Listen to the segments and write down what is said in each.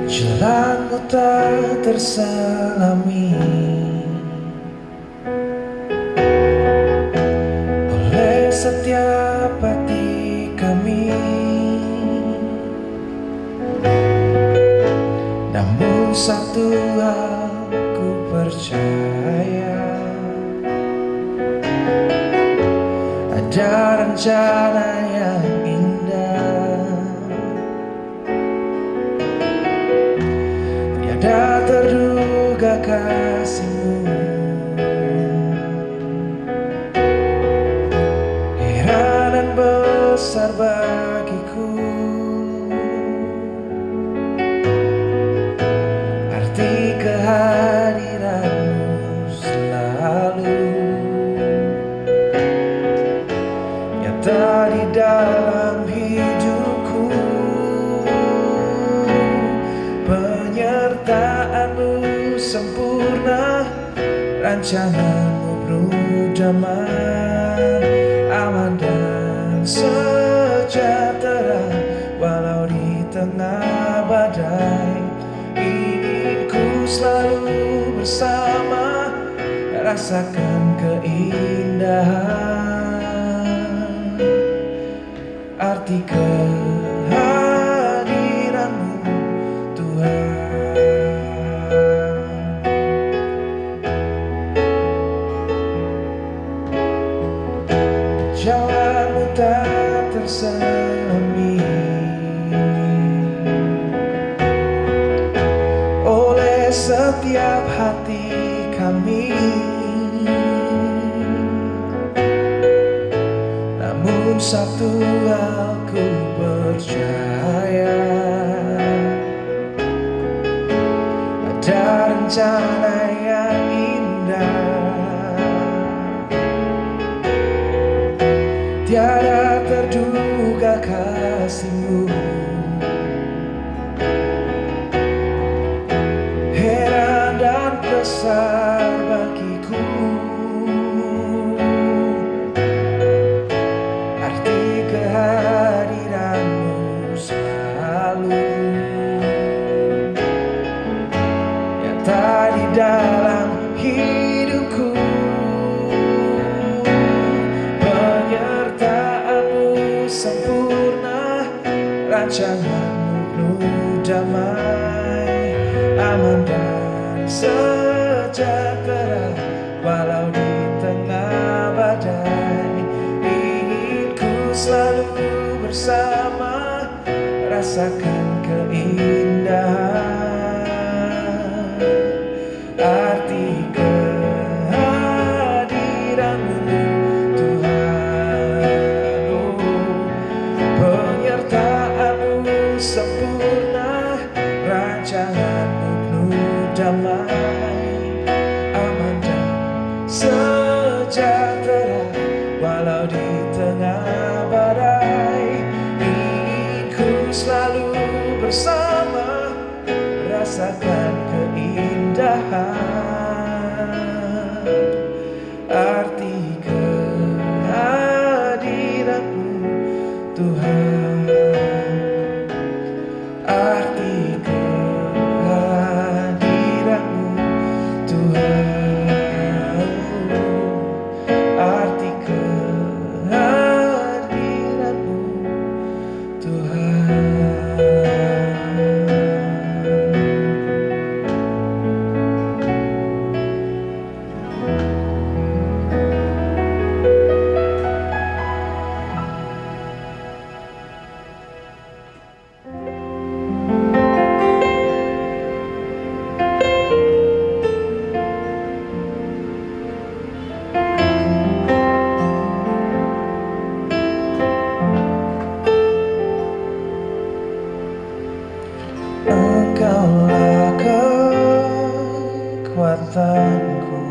Jalanmu tak terselami oleh setiap hati kami, namun satu hal ku percaya, ada rencana yang indah. Tiada terduga kasihmu, heran dan besar bagiku, arti kehadiranmu selalu nyata di dalam hidupku. Penyertaanmu sempurna, rancanganmu penuh damai, aman dan sejahtera walau di tengah badai. Ingin ku selalu bersama, rasakan keindahan arti kehadiranmu Tuhan. Jalanmu tak terselami oleh setiap hati kami, namun satu hal ku percaya, ada rencana yang indah. Tiada terduga kasihmu, heran dan besar bagiku, arti kehadiranmu selalu nyata di dalam hidupku. Penyertaanmu sempurna, rancanganmu penuh damai, aman dan sejahtera walau di tengah badai. Ingin ku selalu bersama, rasakan keindahan arti kehadiranmu Tuhan. Oh, penyertaanmu sempurna, rancanganmu penuh damai, aman dan sejahtera walau di tengah badai. Ingin ku selalu bersama, rasakan keindahan arti kehadiranmu Tuhan, arti kehadiranmu Tuhan, arti kehadiranmu Tuhan. kekuatanku,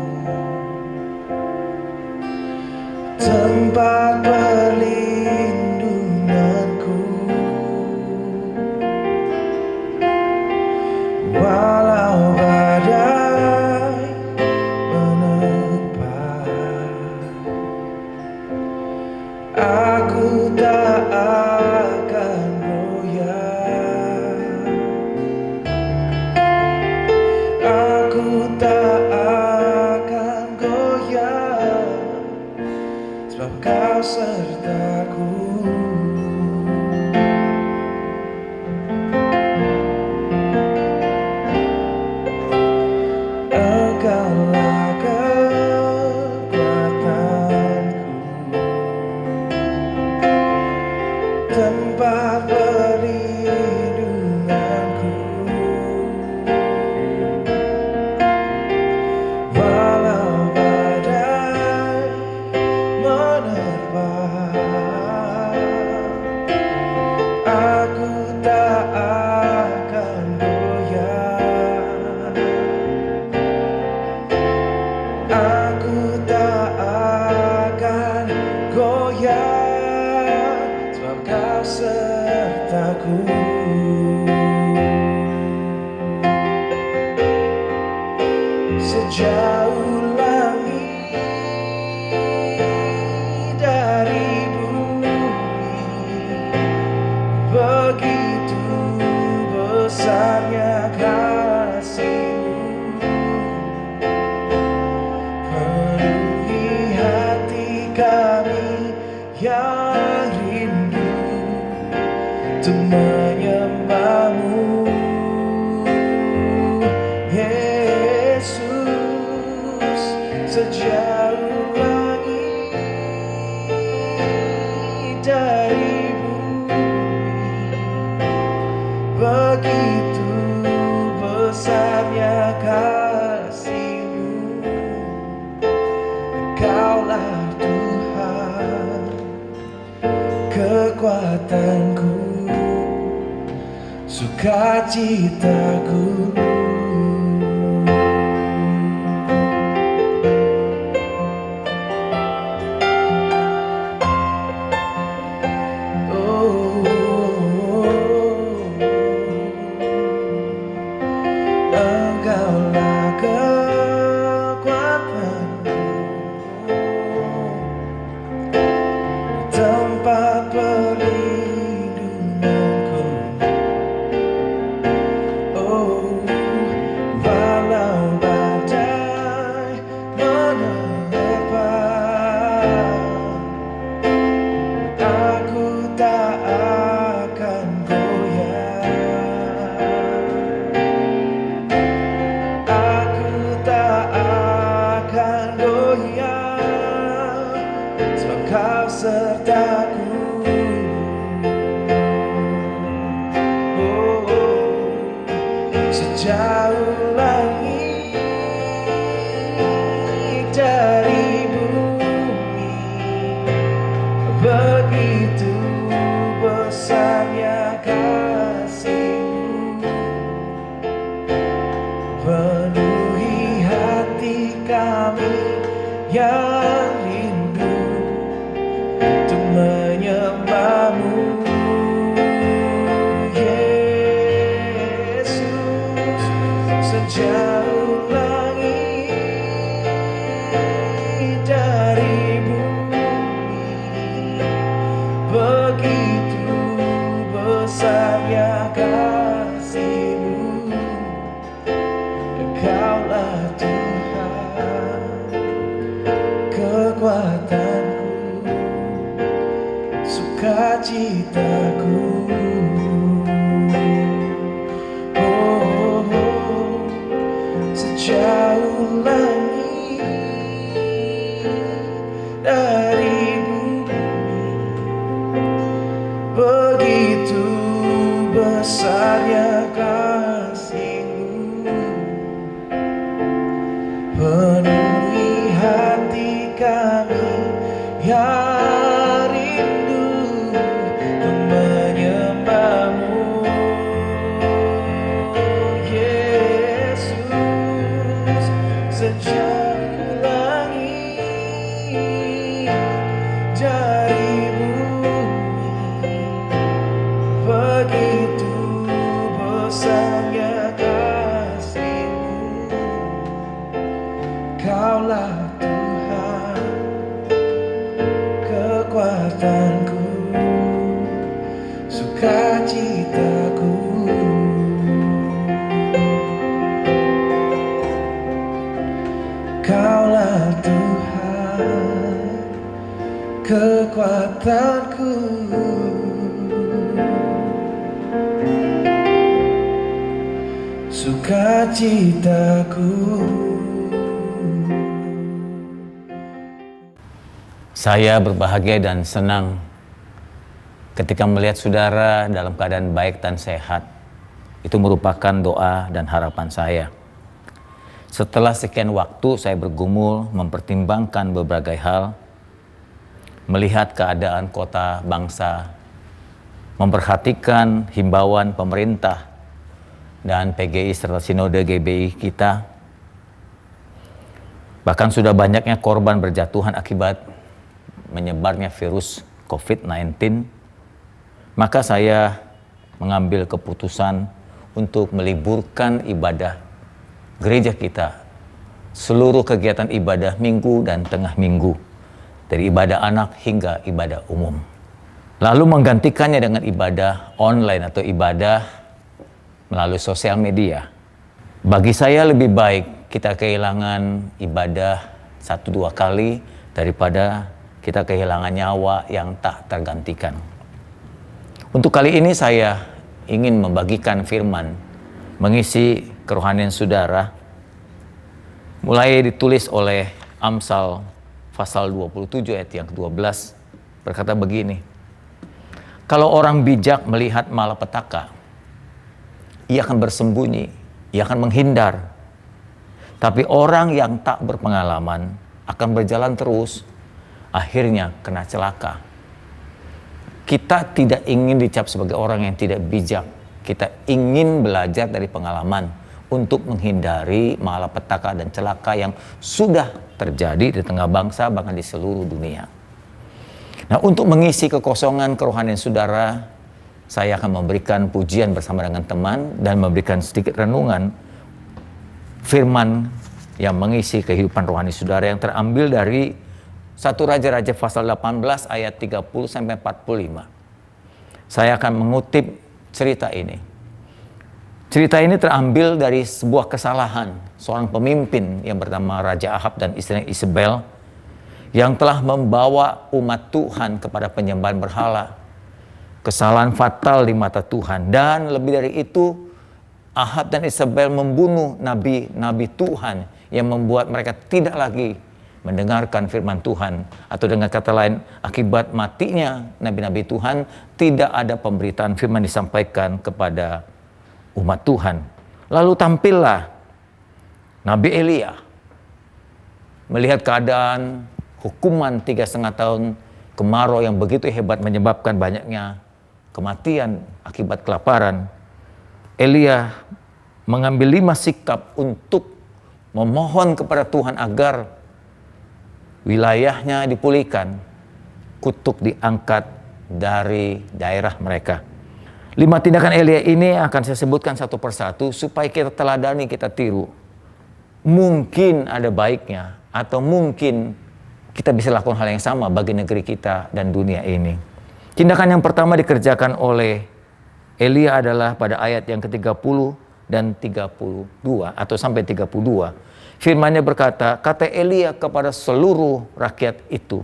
tempat perlindunganku. Walau badai menerpa, aku tak akan goyah. Aku tak akan goyah, sebab Kau sertaku. Engkaulah kekuatanku, tempat perlindunganku. Walau badai menerpa, aku tak akan goyah. Aku tak akan goyah, sebab Kau sertaku. Sejauh langit dari bumi, begitu besarnya kasih-Mu, penuhi hati kami yang rindu untuk menyembah-Mu, Yesus. Sejauh langit dari bumi, begitu besarnya kasih-Mu. Kaulah Tuhan, kekuatanku, sukacitaku. Engkaulah kekuatanku, tempat perlindunganku. Oh, walau badai menerpa, aku tak akan goyah. Aku tak akan goyah, sebab Kau sertaku. Oh, sejauh langit dari bumi, begitu besarnya kasih-Mu, penuhi hati kami yang rindu untuk menyembah-Mu, Yesus. Sejauh langit dari bumi, begitu besarnya kasih-Mu. Kaulah Tuhan, kekuatanku, sukacitaku. Oh, hanya kasih-Mu. Kaulah Tuhan, kekuatanku, sukacitaku. Kaulah Tuhan, kekuatanku, sukacitaku. Saya berbahagia dan senang ketika melihat saudara dalam keadaan baik dan sehat. Itu merupakan doa dan harapan saya. Setelah sekian waktu saya bergumul mempertimbangkan berbagai hal, melihat keadaan kota bangsa, memperhatikan himbauan pemerintah dan PGI serta Sinode GBI kita. Bahkan sudah banyaknya korban berjatuhan akibat menyebarnya virus COVID-19. Maka saya mengambil keputusan untuk meliburkan ibadah gereja kita, seluruh kegiatan ibadah minggu dan tengah minggu, dari ibadah anak hingga ibadah umum. Lalu menggantikannya dengan ibadah online atau ibadah melalui sosial media. Bagi saya lebih baik kita kehilangan ibadah 1-2 kali daripada kita kehilangan nyawa yang tak tergantikan. Untuk kali ini saya ingin membagikan firman, mengisi kerohanian saudara, mulai ditulis oleh Amsal pasal 27 ayat yang ke-12, berkata begini: kalau orang bijak melihat malapetaka, ia akan bersembunyi, ia akan menghindar. Tapi orang yang tak berpengalaman akan berjalan terus, akhirnya kena celaka. Kita tidak ingin dicap sebagai orang yang tidak bijak. Kita ingin belajar dari pengalaman untuk menghindari malapetaka dan celaka yang sudah terjadi di tengah bangsa, bahkan di seluruh dunia. Nah, untuk mengisi kekosongan kerohanian saudara, saya akan memberikan pujian bersama dengan teman dan memberikan sedikit renungan firman yang mengisi kehidupan rohani saudara yang terambil dari 1 Raja-Raja pasal 18 ayat 30 sampai 45. Saya akan mengutip cerita ini. Cerita ini terambil dari sebuah kesalahan seorang pemimpin yang bernama Raja Ahab dan istrinya Isabel yang telah membawa umat Tuhan kepada penyembahan berhala. Kesalahan fatal di mata Tuhan, dan lebih dari itu Ahab dan Isabel membunuh nabi-nabi Tuhan yang membuat mereka tidak lagi mendengarkan firman Tuhan, atau dengan kata lain, akibat matinya nabi-nabi Tuhan tidak ada pemberitaan firman disampaikan kepada umat Tuhan. Lalu tampillah Nabi Elia melihat keadaan hukuman 3,5 tahun kemarau yang begitu hebat menyebabkan banyaknya kematian akibat kelaparan. Elia mengambil 5 sikap untuk memohon kepada Tuhan agar wilayahnya dipulihkan, kutuk diangkat dari daerah mereka. 5 tindakan Elia ini akan saya sebutkan satu persatu supaya kita teladani, kita tiru. Mungkin ada baiknya, atau mungkin kita bisa lakukan hal yang sama bagi negeri kita dan dunia ini. Tindakan yang pertama dikerjakan oleh Elia adalah pada ayat yang ke-30 dan 32 atau sampai 32. Firman-Nya berkata, kata Elia kepada seluruh rakyat itu,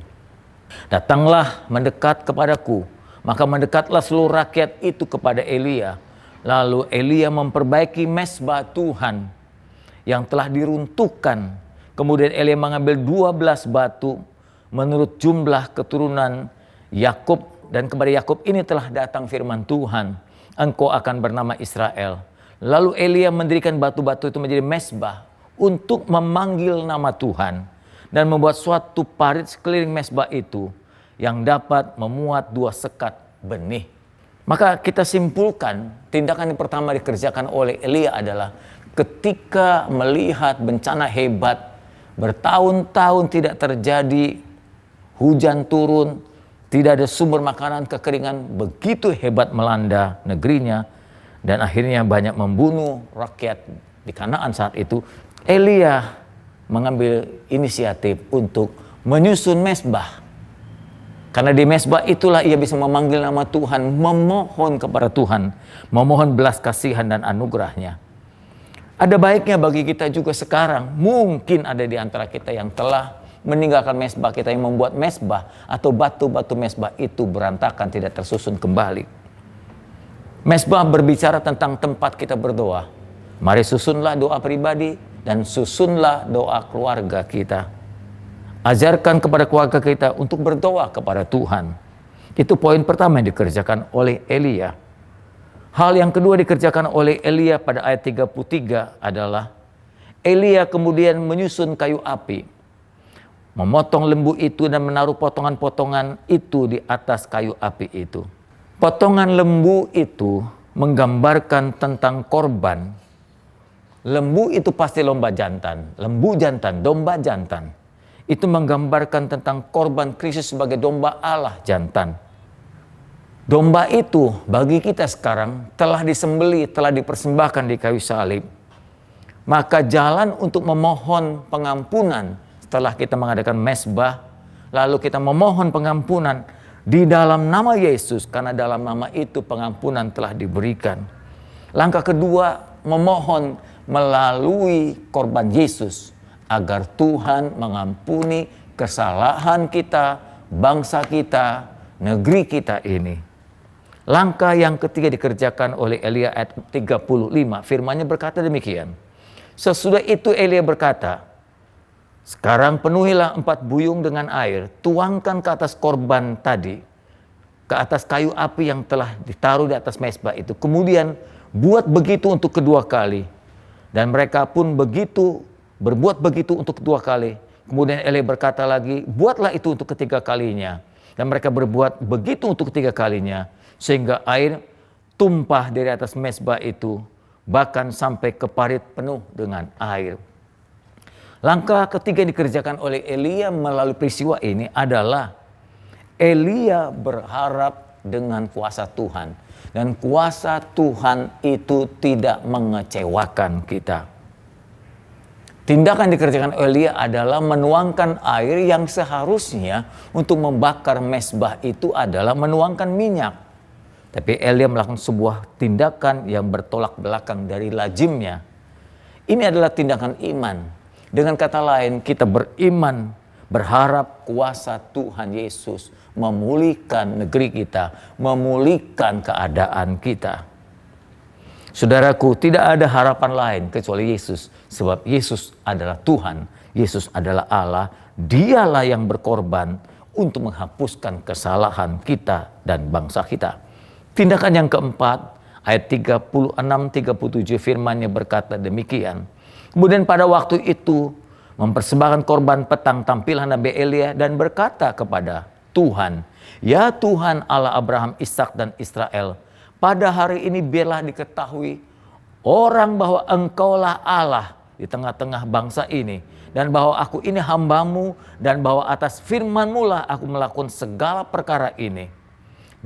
datanglah mendekat kepadaku. Maka mendekatlah seluruh rakyat itu kepada Elia. Lalu Elia memperbaiki mezbah Tuhan yang telah diruntuhkan. Kemudian Elia mengambil 12 batu menurut jumlah keturunan Yakub, dan kepada Yakub ini telah datang firman Tuhan, engkau akan bernama Israel. Lalu Elia mendirikan batu-batu itu menjadi mezbah untuk memanggil nama Tuhan, dan membuat suatu parit sekeliling mezbah itu yang dapat memuat 2 sekat benih. Maka kita simpulkan tindakan yang pertama dikerjakan oleh Elia adalah ketika melihat bencana hebat, bertahun-tahun tidak terjadi hujan turun, tidak ada sumber makanan, kekeringan begitu hebat melanda negerinya. dan akhirnya banyak membunuh rakyat di Kanaan saat itu, Elia mengambil inisiatif untuk menyusun mezbah. Karena di mezbah itulah ia bisa memanggil nama Tuhan, memohon kepada Tuhan, memohon belas kasihan dan anugerahnya. Ada baiknya bagi kita juga sekarang, mungkin ada di antara kita yang telah meninggalkan mezbah kita, yang membuat mezbah atau batu-batu mezbah itu berantakan, tidak tersusun kembali. Mezbah berbicara tentang tempat kita berdoa. Mari susunlah doa pribadi dan susunlah doa keluarga kita. Ajarkan kepada keluarga kita untuk berdoa kepada Tuhan. Itu poin pertama yang dikerjakan oleh Elia. Hal yang kedua dikerjakan oleh Elia pada ayat 33 adalah Elia kemudian menyusun kayu api, memotong lembu itu dan menaruh potongan-potongan itu di atas kayu api itu. Potongan lembu itu menggambarkan tentang korban. Lembu itu pasti lomba jantan, lembu jantan, domba jantan. Itu menggambarkan tentang korban Kristus sebagai domba Allah jantan. Domba itu bagi kita sekarang telah disembelih, telah dipersembahkan di kayu salib. Maka jalan untuk memohon pengampunan setelah kita mengadakan mezbah, lalu kita memohon pengampunan di dalam nama Yesus, karena dalam nama itu pengampunan telah diberikan. Langkah kedua, memohon melalui korban Yesus, agar Tuhan mengampuni kesalahan kita, bangsa kita, negeri kita ini. Langkah yang ketiga dikerjakan oleh Elia ayat 35. Firman-Nya berkata demikian. Sesudah itu Elia berkata, sekarang penuhilah 4 buyung dengan air, tuangkan ke atas korban tadi, ke atas kayu api yang telah ditaruh di atas mezbah itu. Kemudian buat begitu untuk kedua kali. Dan mereka pun berbuat begitu untuk kedua kali. Kemudian Elia berkata lagi, buatlah itu untuk ketiga kalinya. Dan mereka berbuat begitu untuk ketiga kalinya. Sehingga air tumpah dari atas mezbah itu, bahkan sampai ke parit penuh dengan air. Langkah ketiga yang dikerjakan oleh Elia melalui peristiwa ini adalah Elia berharap dengan kuasa Tuhan. Dan kuasa Tuhan itu tidak mengecewakan kita. Tindakan dikerjakan Elia adalah menuangkan air yang seharusnya untuk membakar mezbah itu adalah menuangkan minyak. Tapi Elia melakukan sebuah tindakan yang bertolak belakang dari lazimnya. Ini adalah tindakan iman. Dengan kata lain, kita beriman, berharap kuasa Tuhan Yesus memulihkan negeri kita, memulihkan keadaan kita. Saudaraku, tidak ada harapan lain kecuali Yesus. Sebab Yesus adalah Tuhan, Yesus adalah Allah. Dialah yang berkorban untuk menghapuskan kesalahan kita dan bangsa kita. Tindakan yang keempat, ayat 36-37 firman-Nya berkata demikian. Kemudian pada waktu itu mempersembahkan korban petang tampilan Nabi Elia dan berkata kepada Tuhan, ya Tuhan Allah Abraham, Ishak dan Israel, pada hari ini biarlah diketahui orang bahwa Engkaulah Allah di tengah-tengah bangsa ini. Dan bahwa aku ini hamba-Mu dan bahwa atas firman-Mu lah aku melakukan segala perkara ini.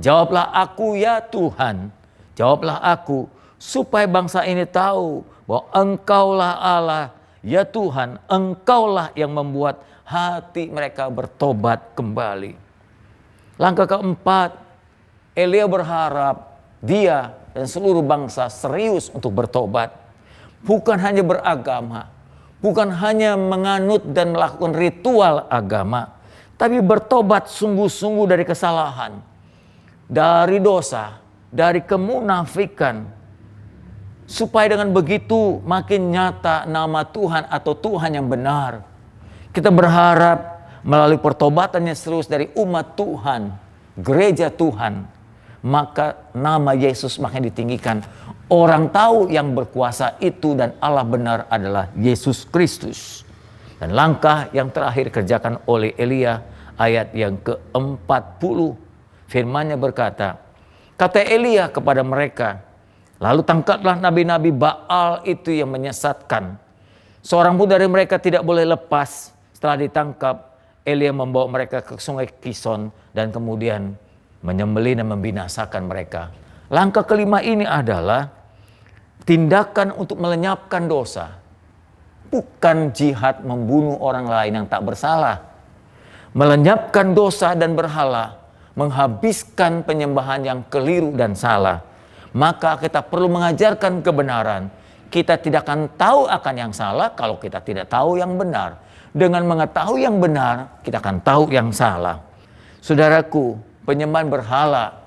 Jawablah aku ya Tuhan, jawablah aku supaya bangsa ini tahu bahwa Engkaulah Allah ya Tuhan, Engkaulah yang membuat hati mereka bertobat kembali. Langkah keempat, Elia berharap dia dan seluruh bangsa serius untuk bertobat. Bukan hanya beragama, bukan hanya menganut dan melakukan ritual agama, tapi bertobat sungguh-sungguh dari kesalahan, dari dosa, dari kemunafikan. Supaya dengan begitu makin nyata nama Tuhan atau Tuhan yang benar. Kita berharap melalui pertobatannya serius dari umat Tuhan, gereja Tuhan, maka nama Yesus makin ditinggikan. Orang tahu yang berkuasa itu dan Allah benar adalah Yesus Kristus. Dan langkah yang terakhir kerjakan oleh Elia ayat yang ke-40. Firman-Nya berkata, kata Elia kepada mereka, lalu tangkaplah nabi-nabi Baal itu yang menyesatkan. Seorang pun dari mereka tidak boleh lepas. Setelah ditangkap, Elia membawa mereka ke sungai Kison dan kemudian menyembelih dan membinasakan mereka. Langkah kelima ini adalah tindakan untuk melenyapkan dosa. Bukan jihad membunuh orang lain yang tak bersalah. Melenyapkan dosa dan berhala, menghabiskan penyembahan yang keliru dan salah. Maka kita perlu mengajarkan kebenaran. Kita tidak akan tahu akan yang salah kalau kita tidak tahu yang benar. Dengan mengetahui yang benar, kita akan tahu yang salah. Saudaraku, penyembahan berhala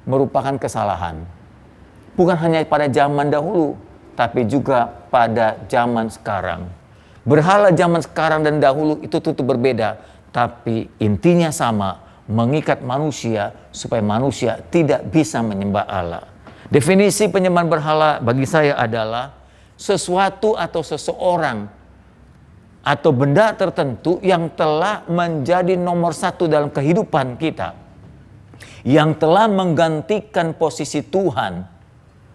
merupakan kesalahan. Bukan hanya pada zaman dahulu, tapi juga pada zaman sekarang. Berhala zaman sekarang dan dahulu itu tentu berbeda, tapi intinya sama, mengikat manusia supaya manusia tidak bisa menyembah Allah. Definisi penyembahan berhala bagi saya adalah sesuatu atau seseorang atau benda tertentu yang telah menjadi nomor satu dalam kehidupan kita, yang telah menggantikan posisi Tuhan,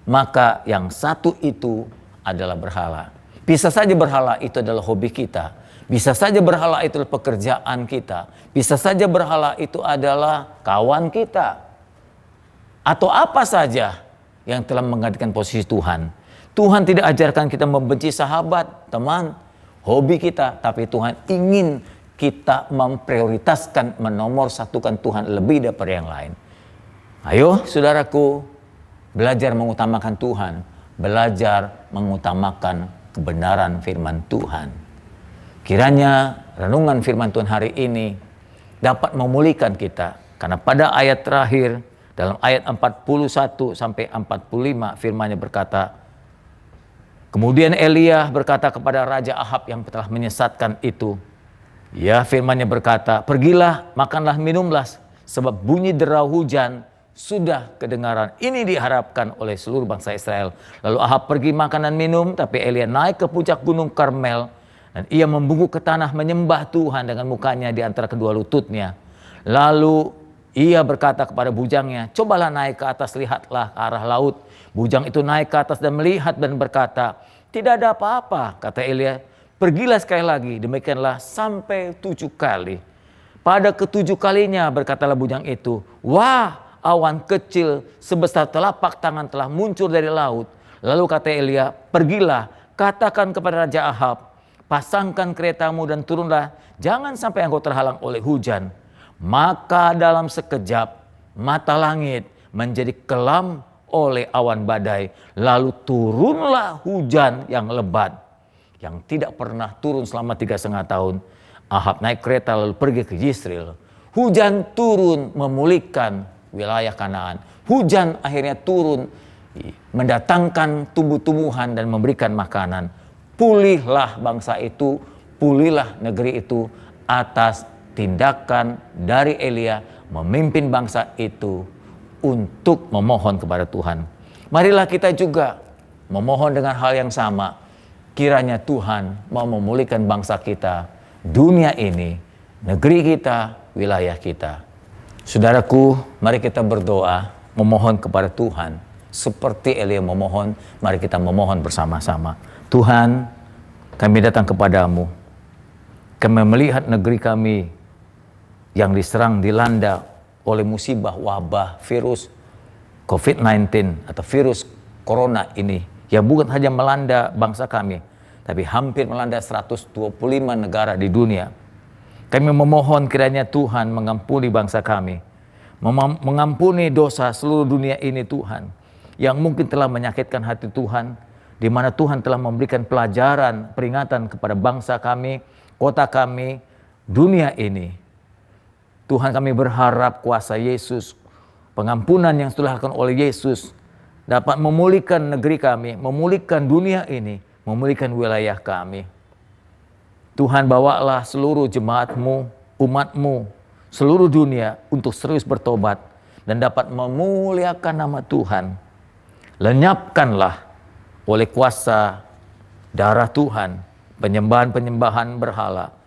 maka yang satu itu adalah berhala. Bisa saja berhala itu adalah hobi kita, bisa saja berhala itu adalah pekerjaan kita, bisa saja berhala itu adalah kawan kita, atau apa saja yang telah menggantikan posisi Tuhan. Tuhan tidak ajarkan kita membenci sahabat, teman, hobi kita, tapi Tuhan ingin kita memprioritaskan, menomorsatukan Tuhan lebih daripada yang lain. Ayo saudaraku, belajar mengutamakan Tuhan, belajar mengutamakan kebenaran firman Tuhan. Kiranya renungan firman Tuhan hari ini dapat memulihkan kita, karena pada ayat terakhir dalam ayat 41 sampai 45 firman-Nya berkata, kemudian Elia berkata kepada Raja Ahab yang telah menyesatkan itu, ya firman-Nya berkata, pergilah, makanlah, minumlah, sebab bunyi derau hujan sudah kedengaran. Ini diharapkan oleh seluruh bangsa Israel. Lalu Ahab pergi makan dan minum, tapi Elia naik ke puncak gunung Karmel, dan ia membungkuk ke tanah menyembah Tuhan dengan mukanya di antara kedua lututnya. Lalu ia berkata kepada bujangnya, cobalah naik ke atas, lihatlah ke arah laut. Bujang itu naik ke atas dan melihat dan berkata, tidak ada apa-apa. Kata Elia, pergilah sekali lagi. Demikianlah sampai 7 kali. Pada ke-7 kalinya berkatalah bujang itu, wah, awan kecil sebesar telapak tangan telah muncul dari laut. Lalu kata Elia, pergilah, katakan kepada Raja Ahab, pasangkan keretamu dan turunlah, jangan sampai engkau terhalang oleh hujan. Maka dalam sekejap mata langit menjadi kelam oleh awan badai, lalu turunlah hujan yang lebat, yang tidak pernah turun selama 3,5 tahun. Ahab naik kereta lalu pergi ke Yisrael. Hujan turun memulihkan wilayah Kanaan. Hujan akhirnya turun mendatangkan tumbuh-tumbuhan dan memberikan makanan. Pulihlah bangsa itu, pulihlah negeri itu atas tindakan dari Elia memimpin bangsa itu untuk memohon kepada Tuhan. Marilah kita juga memohon dengan hal yang sama. Kiranya Tuhan mau memulihkan bangsa kita, dunia ini, negeri kita, wilayah kita. Saudaraku, mari kita berdoa, memohon kepada Tuhan. Seperti Elia memohon, mari kita memohon bersama-sama. Tuhan, kami datang kepadamu. Kami melihat negeri kami yang diserang, dilanda oleh musibah wabah virus COVID-19 atau virus corona ini. Yang bukan hanya melanda bangsa kami, tapi hampir melanda 125 negara di dunia. Kami memohon kiranya Tuhan mengampuni bangsa kami, mengampuni dosa seluruh dunia ini Tuhan, yang mungkin telah menyakitkan hati Tuhan, di mana Tuhan telah memberikan pelajaran, peringatan kepada bangsa kami, kota kami, dunia ini. Tuhan, kami berharap kuasa Yesus, pengampunan yang sudah dilakukan oleh Yesus, dapat memulihkan negeri kami, memulihkan dunia ini, memulihkan wilayah kami. Tuhan, bawalah seluruh jemaat-Mu, umat-Mu, seluruh dunia untuk serius bertobat dan dapat memuliakan nama Tuhan. Lenyapkanlah oleh kuasa darah Tuhan penyembahan-penyembahan berhala.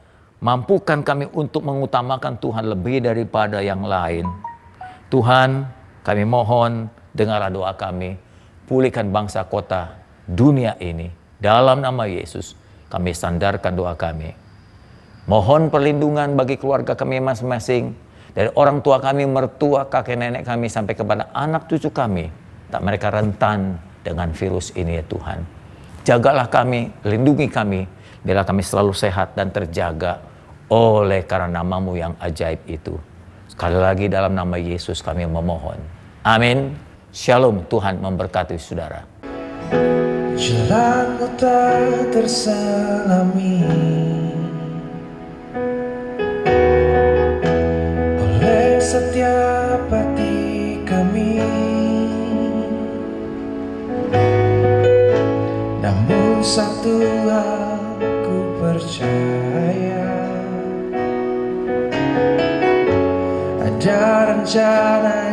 Mampukan kami untuk mengutamakan Tuhan lebih daripada yang lain. Tuhan, kami mohon, dengarlah doa kami. Pulihkan bangsa, kota, dunia ini. Dalam nama Yesus, kami sandarkan doa kami. Mohon perlindungan bagi keluarga kami masing-masing. Dari orang tua kami, mertua, kakek nenek kami, sampai kepada anak cucu kami. Tak mereka rentan dengan virus ini ya Tuhan. Jagalah kami, lindungi kami, biarlah kami selalu sehat dan terjaga oleh karena nama-Mu yang ajaib itu. Sekali lagi dalam nama Yesus kami memohon. Amin. Shalom, Tuhan memberkati saudara. Jalanmu tak terselami oleh setiap hati kami, namun satu hal ku percaya, ada rencana